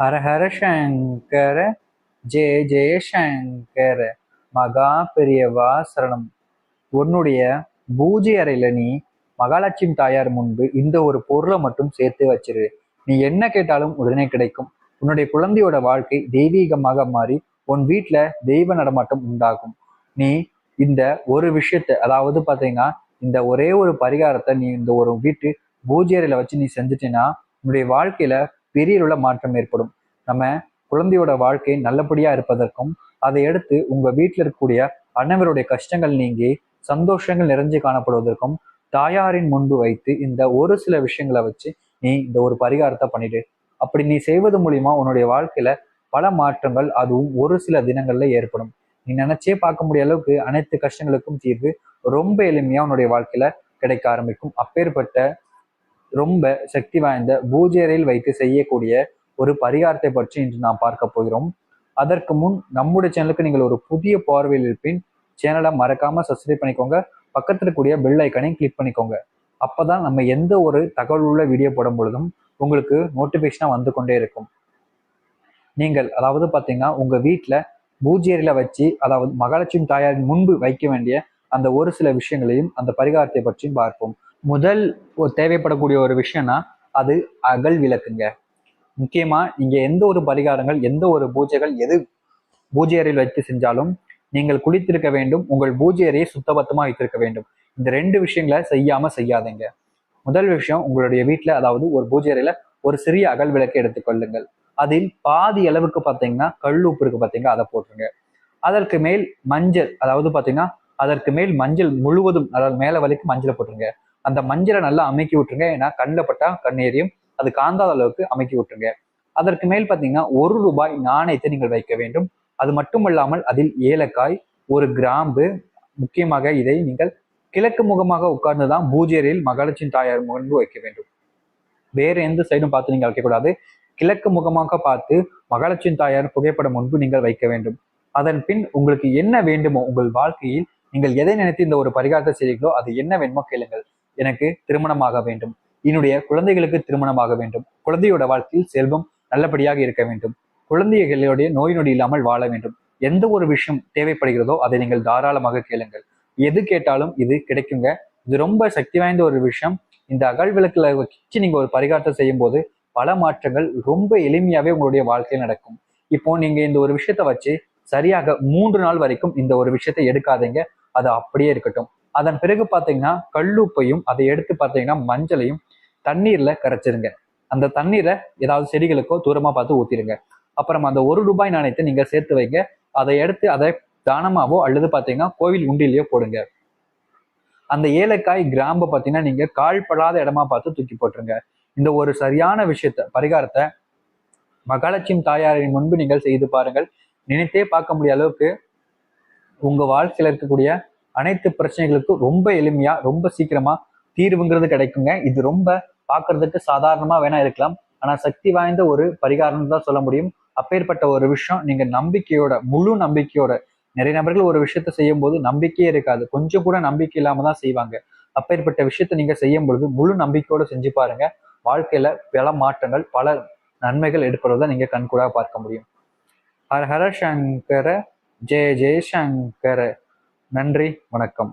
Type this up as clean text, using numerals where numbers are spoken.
ஹர ஹர சங்கர, ஜெய ஜெய சங்கர, மகா பெரியவா சரணம். உன்னுடைய பூஜை அறையில நீ மகாலட்சுமி தாயார் முன்பு இந்த ஒரு பொருளை மட்டும் சேர்த்து வச்சிரு. நீ என்ன கேட்டாலும் உடனே கிடைக்கும். உன்னுடைய குழந்தையோட வாழ்க்கை தெய்வீகமாக மாறி உன் வீட்டுல தெய்வ நடமாட்டம் உண்டாகும். நீ இந்த ஒரு விஷயத்த, அதாவது பாத்தீங்கன்னா இந்த ஒரே ஒரு பரிகாரத்தை நீ இந்த ஒரு வீட்டு பூஜை அறையில வச்சு நீ செஞ்சுட்டீன்னா உன்னுடைய வாழ்க்கையில பெரிய உள்ள மாற்றம் ஏற்படும். நம்ம குழந்தையோட வாழ்க்கை நல்லபடியா இருப்பதற்கும், அதை எடுத்து உங்க வீட்டில் இருக்கக்கூடிய அனைவருடைய கஷ்டங்கள் நீங்கி சந்தோஷங்கள் நிறைஞ்சு காணப்படுவதற்கும் தாயாரின் முன்பு வைத்து இந்த ஒரு சில விஷயங்களை வச்சு நீ இந்த ஒரு பரிகாரத்தை பண்ணிடு. அப்படி நீ செய்வது மூலியமா உன்னுடைய வாழ்க்கையில பல மாற்றங்கள், அதுவும் ஒரு சில தினங்கள்ல ஏற்படும். நீ நினைச்சே பார்க்க முடிய அளவுக்கு அனைத்து கஷ்டங்களுக்கும் தீர்வு ரொம்ப எளிமையா உன்னுடைய வாழ்க்கையில கிடைக்க ஆரம்பிக்கும். அப்பேற்பட்ட ரொம்ப சக்தி வாய்ந்த பூஜை அறையில் வைத்து செய்யக்கூடிய ஒரு பரிகாரத்தை பற்றி இன்று நாம் பார்க்க போகிறோம். அதற்கு முன் நம்முடைய சேனலுக்கு நீங்கள் ஒரு புதிய பார்வையில் இருப்பின் சேனலை மறக்காம சப்ஸ்கிரைப் பண்ணிக்கோங்க. பக்கத்தில் இருக்கக்கூடிய பெல் ஐக்கனையும் கிளிக் பண்ணிக்கோங்க. அப்பதான் நம்ம எந்த ஒரு தகவல் உள்ள வீடியோ போடும் பொழுதும் உங்களுக்கு நோட்டிபிகேஷனா வந்து கொண்டே இருக்கும். நீங்கள் அதாவது பார்த்தீங்கன்னா உங்க வீட்டில் பூஜை அறையில வச்சு, அதாவது மகாலட்சுமி தாயாரின் முன்பு வைக்க வேண்டிய அந்த ஒரு சில விஷயங்களையும் அந்த பரிகாரத்தை பற்றியும் பார்ப்போம். முதல் தேவைப்படக்கூடிய ஒரு விஷயம்னா அது அகல் விளக்குங்க. முக்கியமா நீங்க எந்த ஒரு பரிகாரங்கள், எந்த ஒரு பூஜைகள், எது பூஜை அறையில் வைத்து செஞ்சாலும் நீங்கள் குளித்திருக்க வேண்டும். உங்கள் பூஜை அறையை சுத்தபத்தமா வைத்திருக்க வேண்டும். இந்த ரெண்டு விஷயங்களை செய்யாதீங்க. முதல் விஷயம், உங்களுடைய வீட்டுல அதாவது ஒரு பூஜை அறையில ஒரு சிறிய அகல் விளக்கை எடுத்துக்கொள்ளுங்கள். அதில் பாதி அளவுக்கு பார்த்தீங்கன்னா கல் உப்பு இருக்கு பார்த்தீங்கன்னா அதை போட்டுருங்க. அதற்கு மேல் மஞ்சள், அதாவது பார்த்தீங்கன்னா அதற்கு மேல் மஞ்சள் முழுவதும், அதாவது மேல வரைக்கும் மஞ்சளை போட்டுருங்க. அந்த மஞ்சளை நல்லா அமைக்கி விட்டுருங்க. ஏன்னா கண்ணில் பட்டா கண்ணேரியும், அது காந்தாத அளவுக்கு அமைக்கி விட்டுருங்க. அதற்கு மேல் பார்த்தீங்கன்னா ₹1 நாணயத்தை நீங்கள் வைக்க வேண்டும். அது மட்டுமல்லாமல் அதில் ஏலக்காய், ஒரு கிராம்பு, முக்கியமாக இதை நீங்கள் கிழக்கு முகமாக உட்கார்ந்துதான் பூஜை அறையில் மகாலட்சுமி தாயார் முன்பு வைக்க வேண்டும். வேற எந்த சைடும் பார்த்து நீங்கள் வைக்கக்கூடாது. கிழக்கு முகமாக பார்த்து மகாலட்சுமி தாயார் புகைப்படம் முன்பு நீங்கள் வைக்க வேண்டும். அதன் பின் உங்களுக்கு என்ன வேண்டுமோ உங்கள் வாழ்க்கையில் நீங்கள் எதை நினைத்து இந்த ஒரு பரிகாரத்தை செய்கிறீர்களோ அது என்ன வேண்டுமோ கேளுங்கள். எனக்கு திருமணமாக வேண்டும், என்னுடைய குழந்தைகளுக்கு திருமணமாக வேண்டும், குழந்தையோட வாழ்க்கையில் செல்வம் நல்லபடியாக இருக்க வேண்டும், குழந்தைகளுடைய நோய் நொடி இல்லாமல் வாழ வேண்டும், எந்த ஒரு விஷயம் தேவைப்படுகிறதோ அதை நீங்கள் தாராளமாக கேளுங்கள். எது கேட்டாலும் இது கிடைக்குங்க. இது ரொம்ப சக்தி வாய்ந்த ஒரு விஷயம். இந்த அகல் விளக்குல வச்சு நீங்க ஒரு பரிகாரத்தை செய்யும் போது பல மாற்றங்கள் ரொம்ப எளிமையாவே உங்களுடைய வாழ்க்கையில் நடக்கும். இப்போ நீங்க இந்த ஒரு விஷயத்த வச்சு சரியாக 3 நாள் வரைக்கும் இந்த ஒரு விஷயத்தை எடுக்காதீங்க. அது அப்படியே இருக்கட்டும். அதன் பிறகு பாத்தீங்கன்னா கல்லுப்பையும் அதை எடுத்து பாத்தீங்கன்னா மஞ்சளையும் தண்ணீர்ல கரைச்சிருங்க. அந்த தண்ணீரை ஏதாவது செடிகளுக்கோ தூரமா பார்த்து ஊத்திடுங்க. அப்புறம் அந்த ₹1 நாணயத்தை நீங்க சேர்த்து வைங்க. அதை எடுத்து அதை தானமாவோ அல்லது பாத்தீங்கன்னா கோவில் உண்டிலையோ போடுங்க. அந்த ஏலக்காய், கிராம்பை பார்த்தீங்கன்னா நீங்க கால்படாத இடமா பார்த்து தூக்கி போட்டுருங்க. இந்த ஒரு சரியான விஷயத்த, பரிகாரத்தை மகாலட்சுமி தாயாரின் முன்பு நீங்கள் செய்து பாருங்கள். நினைத்தே பார்க்க முடிய அளவுக்கு உங்க வாழ்க்கையில இருக்கக்கூடிய அனைத்து பிரச்சனைகளுக்கும் ரொம்ப எளிமையா, ரொம்ப சீக்கிரமா தீர்வுங்கிறது கிடைக்குங்க. இது ரொம்ப பார்க்கறதுக்கு சாதாரணமா வேணா இருக்கலாம், ஆனா சக்தி வாய்ந்த ஒரு பரிகாரம் தான் சொல்ல முடியும். அப்பேற்பட்ட ஒரு விஷயம் நீங்க நம்பிக்கையோட, முழு நம்பிக்கையோட, நிறைய நபர்கள் ஒரு விஷயத்த செய்யும் போது நம்பிக்கையே இருக்காது, கொஞ்சம் கூட நம்பிக்கை இல்லாம தான் செய்வாங்க. அப்பேற்பட்ட விஷயத்த நீங்க செய்யும் பொழுது முழு நம்பிக்கையோட செஞ்சு பாருங்க. வாழ்க்கையில பல மாற்றங்கள், பல நன்மைகள் ஏற்படுவதை நீங்க கண்கூடா பார்க்க முடியும். ஹர ஹர சங்கர, ஜெய ஜெய சங்கர. நன்றி, வணக்கம்.